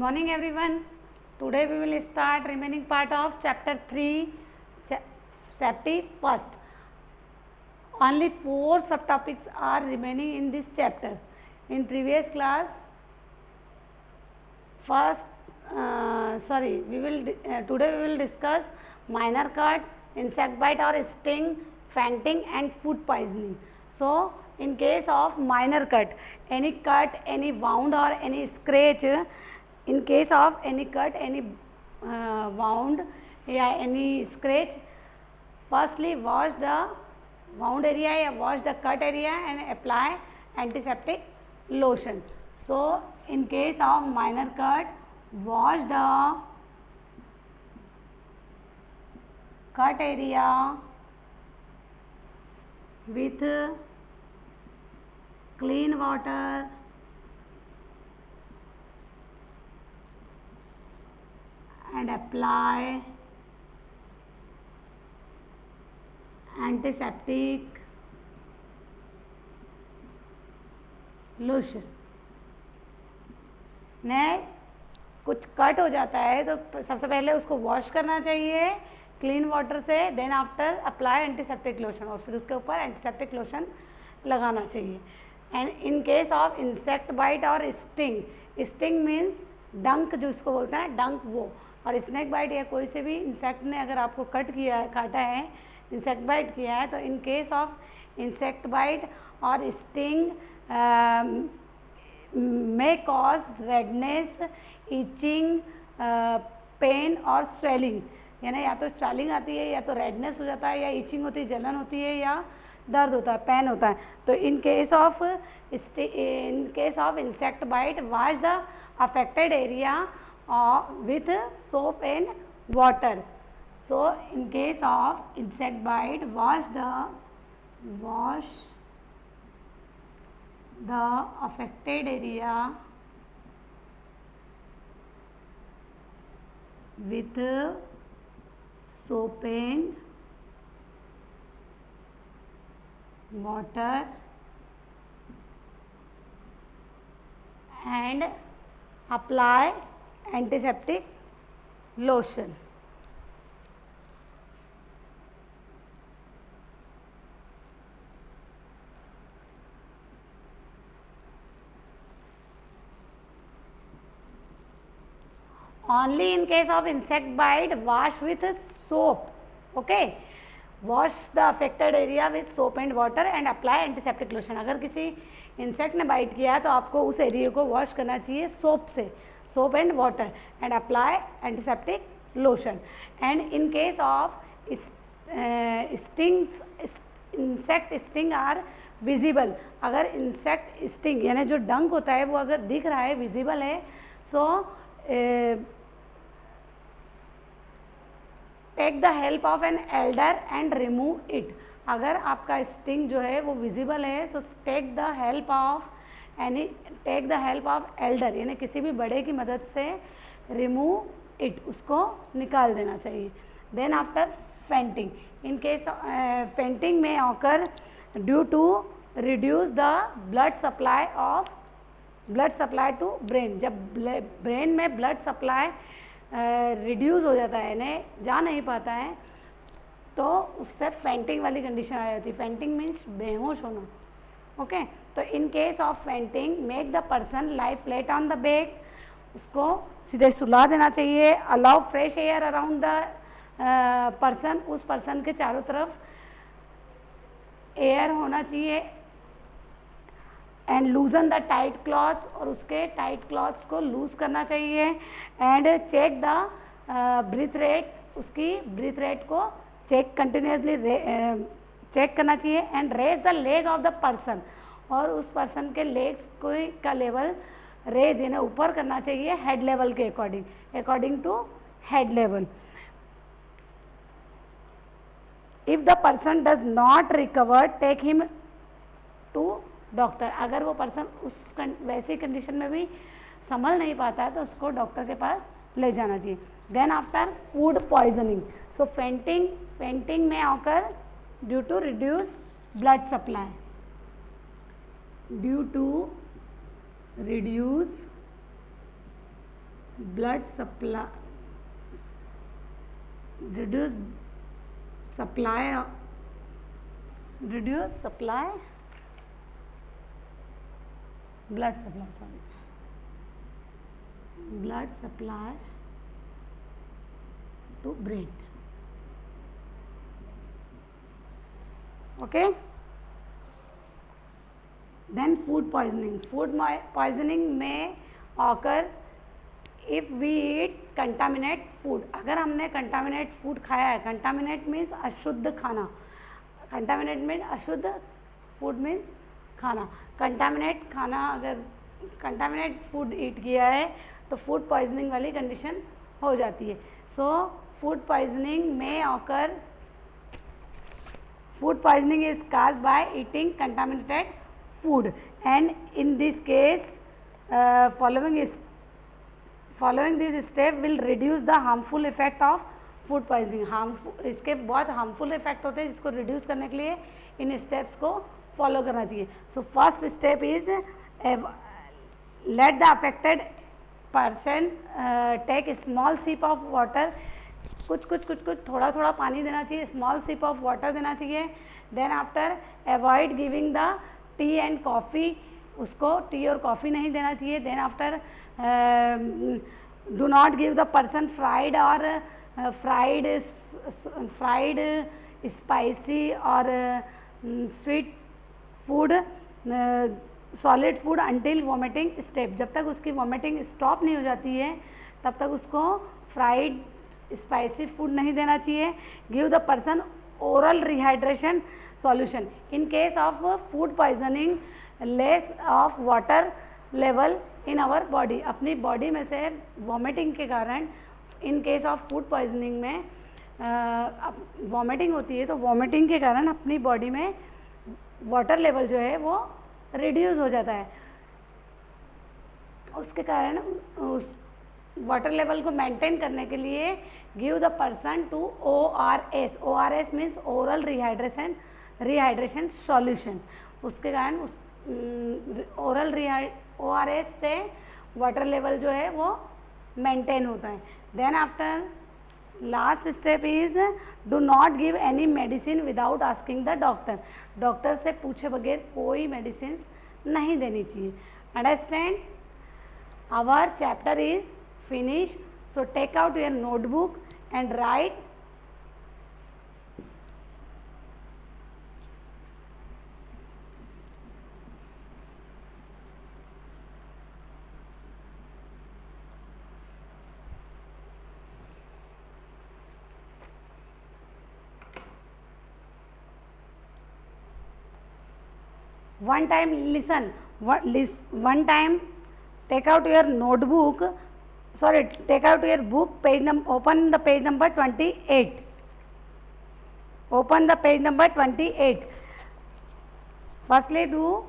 morning everyone. Today we will start remaining part of chapter 3, chapter first. Only 4 subtopics are remaining in this chapter. In previous class, today we will discuss minor cut, insect bite or sting, fainting and food poisoning. So in case of minor cut, any wound or any scratch, in case of any cut, any wound या any scratch, firstly wash the wound area or wash the cut area and apply antiseptic lotion. So in case of minor cut, wash the cut area with clean water and apply antiseptic lotion. नहीं कुछ cut हो जाता है तो सबसे पहले उसको wash करना चाहिए क्लीन वाटर से, then after apply antiseptic lotion और फिर उसके ऊपर एंटीसेप्टिक लोशन लगाना चाहिए. And in case of insect bite और स्टिंग, स्टिंग मीन्स डंक जो उसको बोलते हैं डंक वो, और स्नेक बाइट या कोई से भी इंसेक्ट ने अगर आपको कट किया है, काटा है, इंसेक्ट बाइट किया है, तो in case of insect bite और sting may cause redness, itching, pain और स्वेलिंग, यानी या तो स्वेलिंग आती है या तो रेडनेस हो जाता है या इचिंग होती है, जलन होती है या दर्द होता है, पेन होता है. तो in case of insect bite wash the affected area with soap and water. So in case of insect bite wash the affected area with soap and water and apply antiseptic lotion. Only in case of insect bite, wash with soap. Okay, wash the affected area with soap and water and apply antiseptic lotion. अगर किसी insect ने bite किया है तो आपको उस area को wash करना चाहिए सोप से, soap and water and apply antiseptic lotion. And in case of insect sting are visible, अगर इंसेक्ट स्टिंग यानी जो डंक होता है वो अगर दिख रहा है, विजिबल है, so take the help of an elder and remove it. अगर आपका स्टिंग जो है वो विजिबल है तो take the help of elder यानी किसी भी बड़े की मदद से रिमूव इट, उसको निकाल देना चाहिए. Then after fainting, in case fainting में occur due to reduce the blood supply to brain. जब ब्रेन में ब्लड सप्लाई रिड्यूस हो जाता है, यानी जा नहीं पाता है, तो उससे फेंटिंग वाली कंडीशन आ जाती है. फेंटिंग मीन्स बेहोश होना. ओके, तो in case of fainting make the person lie flat on the back, उसको सीधे सुला देना चाहिए. Allow fresh air around the person, उस पर्सन के चारों तरफ एयर होना चाहिए. And loosen the tight clothes, और उसके टाइट क्लॉथ्स को लूज करना चाहिए. And check the breath rate, उसकी ब्रीथ रेट को चेक कंटिन्यूसली चेक करना चाहिए. And raise the leg of the person, और उस पर्सन के लेग्स का लेवल रेज यानी ऊपर करना चाहिए हेड लेवल के according to head level. If the person does not recover take him to doctor. अगर वो पर्सन उस वैसी कंडीशन में भी संभल नहीं पाता है तो उसको डॉक्टर के पास ले जाना चाहिए. Then after food poisoning, so fainting में occur due to reduce blood supply, due to reduce blood supply, reduce supply blood supply to brain. Okay. Then food poisoning. Food poisoning may occur if we eat contaminate food. अगर हमने contaminate food खाया है, contaminate means अशुद्ध खाना, contaminate means अशुद्ध, food means खाना. contaminate खाना अगर contaminate food eat किया है तो food poisoning वाली condition हो जाती है. So food poisoning may occur. Food poisoning is caused by eating contaminated food, and in this case following this step will reduce the harmful effect of food poisoning. इसके बहुत harmful effect होते हैं जिसको reduce करने के लिए इन steps को follow करना चाहिए. So first step is let the affected person take a small sip of water. कुछ थोड़ा थोड़ा पानी देना चाहिए, स्मॉल सिप ऑफ वाटर देना चाहिए. Then after avoid giving the tea and coffee, उसको टी और कॉफ़ी नहीं देना चाहिए. Then after do not give the person fried spicy और sweet food, solid food until vomiting step. जब तक उसकी वॉमिटिंग स्टॉप नहीं हो जाती है तब तक उसको फ्राइड स्पाइसी फूड नहीं देना चाहिए. Give the person oral rehydration solution. In case of food poisoning less of water level in our body. अपनी बॉडी में से वॉमिटिंग के कारण, in case of food poisoning में वॉमिटिंग होती है तो वॉमिटिंग के कारण अपनी बॉडी में वाटर लेवल जो है वो रिड्यूस हो जाता है. उसके कारण उस वाटर लेवल को मेंटेन करने के लिए give the person to ORS. ORS means oral rehydration solution. उसके कारण ओरल ORS से वाटर लेवल जो है वो मेंटेन होता है. Then after last step is do not give any medicine without asking the doctor. Doctor से पूछे बगैर कोई मेडिसिन नहीं देनी चाहिए. Understand? Our chapter is finished. So take out your notebook and write one time. Listen, one time take out your notebook, take out your book, open the page number 28. Open the page number 28. Firstly do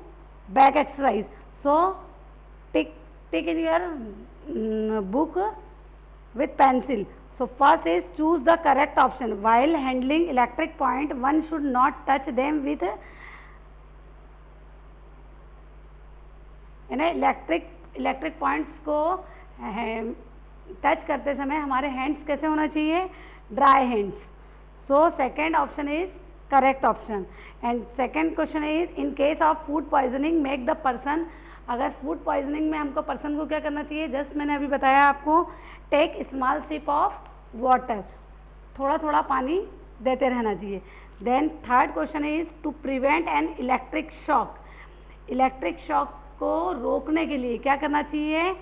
back exercise. So tick in your book with pencil. So first is choose the correct option. While handling electric point, one should not touch them with electric points को touch करते समय हमारे hands कैसे होना चाहिए? Dry hands. So second option is correct option. And second question is in case of food poisoning make the person. अगर food poisoning में हमको पर्सन को क्या करना चाहिए? जस्ट मैंने अभी बताया आपको, take small sip of water, थोड़ा थोड़ा पानी देते रहना चाहिए. Then third question is to prevent an electric shock. Electric shock को रोकने के लिए क्या करना चाहिए?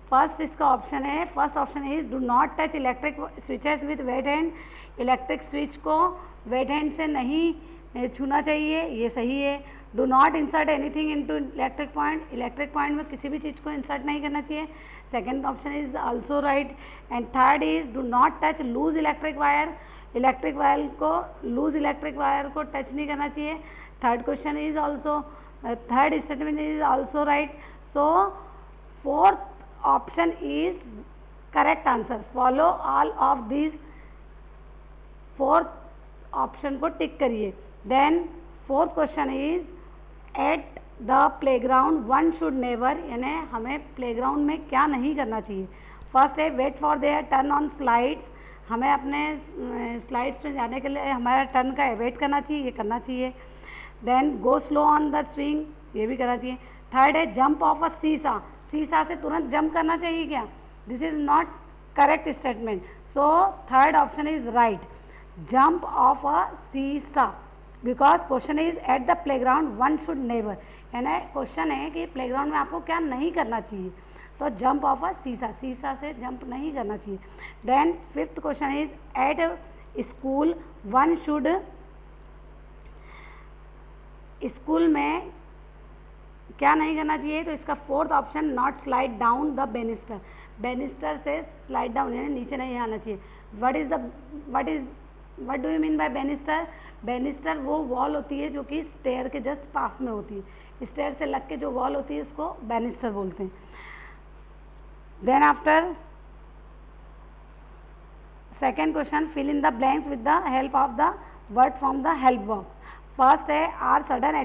फर्स्ट इसका ऑप्शन है, first option is do not touch electric switches with wet hand. Electric switch को वेट हैंड से नहीं छूना चाहिए, ये सही है. Do not insert anything into electric point. Electric point में किसी भी चीज़ को इंसर्ट नहीं करना चाहिए. Second option is also right. And third is do not touch loose electric wire. Electric wire को लूज इलेक्ट्रिक वायर को टच नहीं करना चाहिए. Third question is also third statement is also right. So fourth option is correct answer. Follow all of these. fourth option को टिक करिए. Then fourth question is at the playground one should never, यानी हमें playground में क्या नहीं करना चाहिए? First है wait for their turn on slides, हमें अपने स्लाइड्स में जाने के लिए हमारा टर्न का वेट करना चाहिए, ये करना चाहिए. Then go slow on the swing, ये भी करना चाहिए. थर्ड है जंप ऑफ अ सीसा, सीसा से तुरंत जंप करना चाहिए क्या? This is not correct statement. So third option is right, jump off a seesaw, because question is at the playground one should never, यानी क्वेश्चन है कि प्लेग्राउंड में आपको क्या नहीं करना चाहिए, तो जंप ऑफ अ सीसा, सीसा से जंप नहीं करना चाहिए. Then fifth question is at school one should, school में क्या नहीं करना चाहिए, तो इसका fourth option not slide down the banister, banister से स्लाइड डाउन यानी नीचे नहीं आना चाहिए. What do you mean by banister? Banister वो वॉल होती है जो कि स्टेयर के जस्ट पास में होती है, स्टेयर से लग के जो वॉल होती है उसको बेनिस्टर बोलते हैं. Then after second question, fill in the blanks with the help of the word from the help box. First है are sudden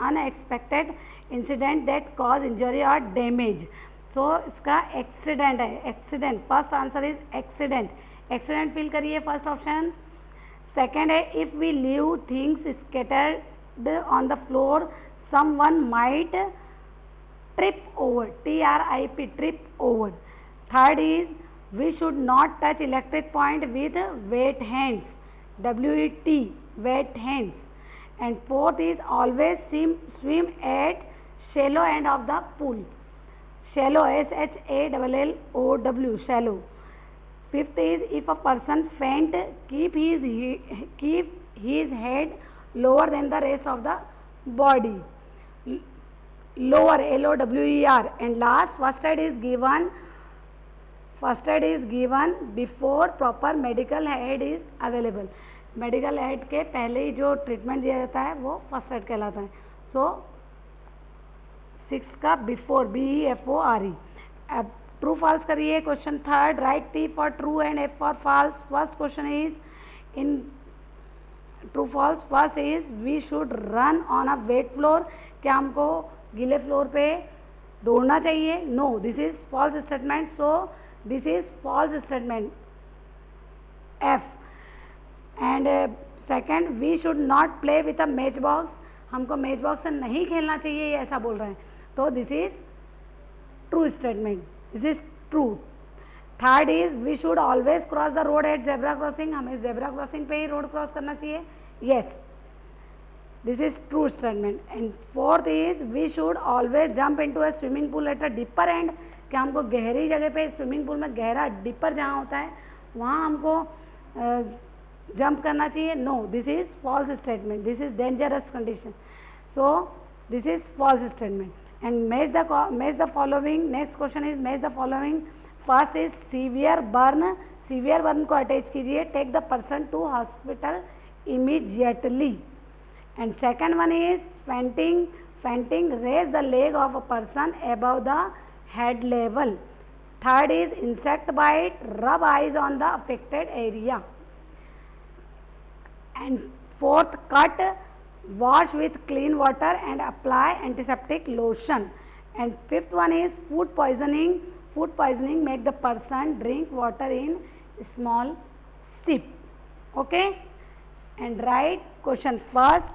unexpected incident that cause injury और डैमेज. सो इसका एक्सीडेंट है, accident. First answer is accident, accident fill करिए first option. Second है if we leave things scattered on the floor someone might trip over, TRIP, trip over. Third is we should not touch electric point with weight hands, WET, wet hands. And fourth is always swim at shallow end of the pool, shallow, SHALLOW, shallow. Fifth is if a person faint, keep his head lower than the rest of the body, lower, LOWER. And last, first aid is given before proper medical aid is available. Medical aid के पहले ही जो treatment दिया जाता है वो first aid कहलाता है. So six का बिफोर, BEFORE. अब ट्रू फॉल्स करिए. Question third, right T for true and F for false. First question is in true false. First is we should run on a wet floor, क्या हमको गीले floor पे दौड़ना चाहिए? No, this is false statement. So this is false statement, F. And second, we should not play with a match box, हमको match box से नहीं खेलना चाहिए, ये ऐसा बोल रहे हैं, तो this is true statement, this is true. Third is we should always cross the road at zebra crossing, हमें जेब्रा क्रॉसिंग पे ही रोड क्रॉस करना चाहिए, yes, this is true statement. And fourth is we should always jump into a swimming pool at a deeper end, क्या हमको गहरी जगह पे, स्विमिंग पूल में गहरा डिपर जहाँ होता है वहाँ हमको जंप करना चाहिए? No, this is false statement, this is dangerous condition. So this is false statement. And match the following. Next question is match the following. First is severe burn, severe burn को attach कीजिए, take the person to hospital immediately. And second one is fainting, fainting, raise the leg of a person above the head level. Third is insect bite, rub eyes on the affected area. And fourth, cut, wash with clean water and apply antiseptic lotion. And fifth one is food poisoning. Food poisoning make the person drink water in small sip. Okay? And write question first.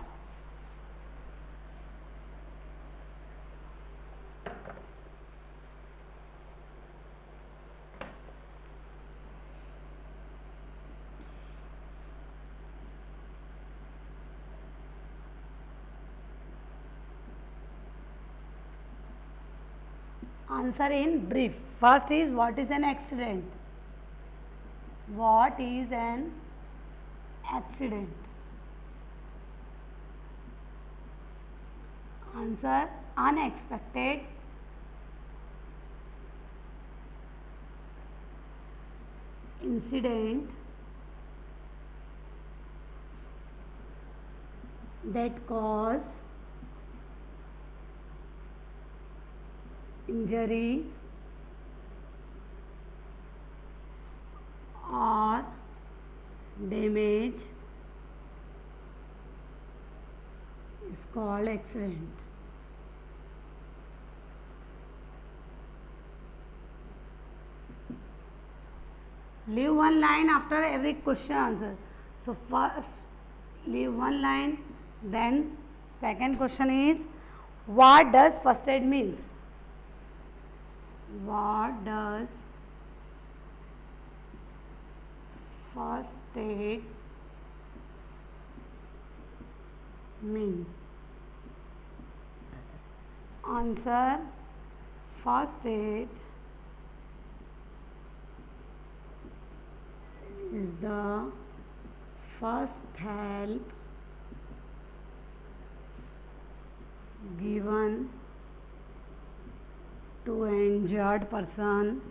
Answer in brief. First is what is an accident? What is an accident? Answer, unexpected incident that cause injury or damage is called accident. leave one line after every question answer. So first leave one line, then second question is, what does first aid means? What does first aid mean? Answer, first aid is the first help given to an injured person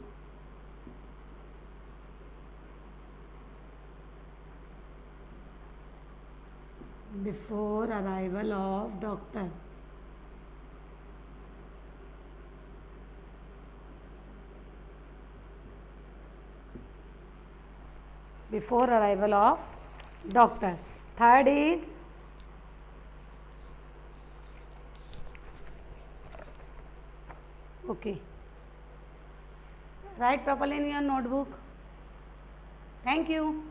before arrival of doctor. Before arrival of doctor. Third is, okay, write properly in your notebook. Thank you.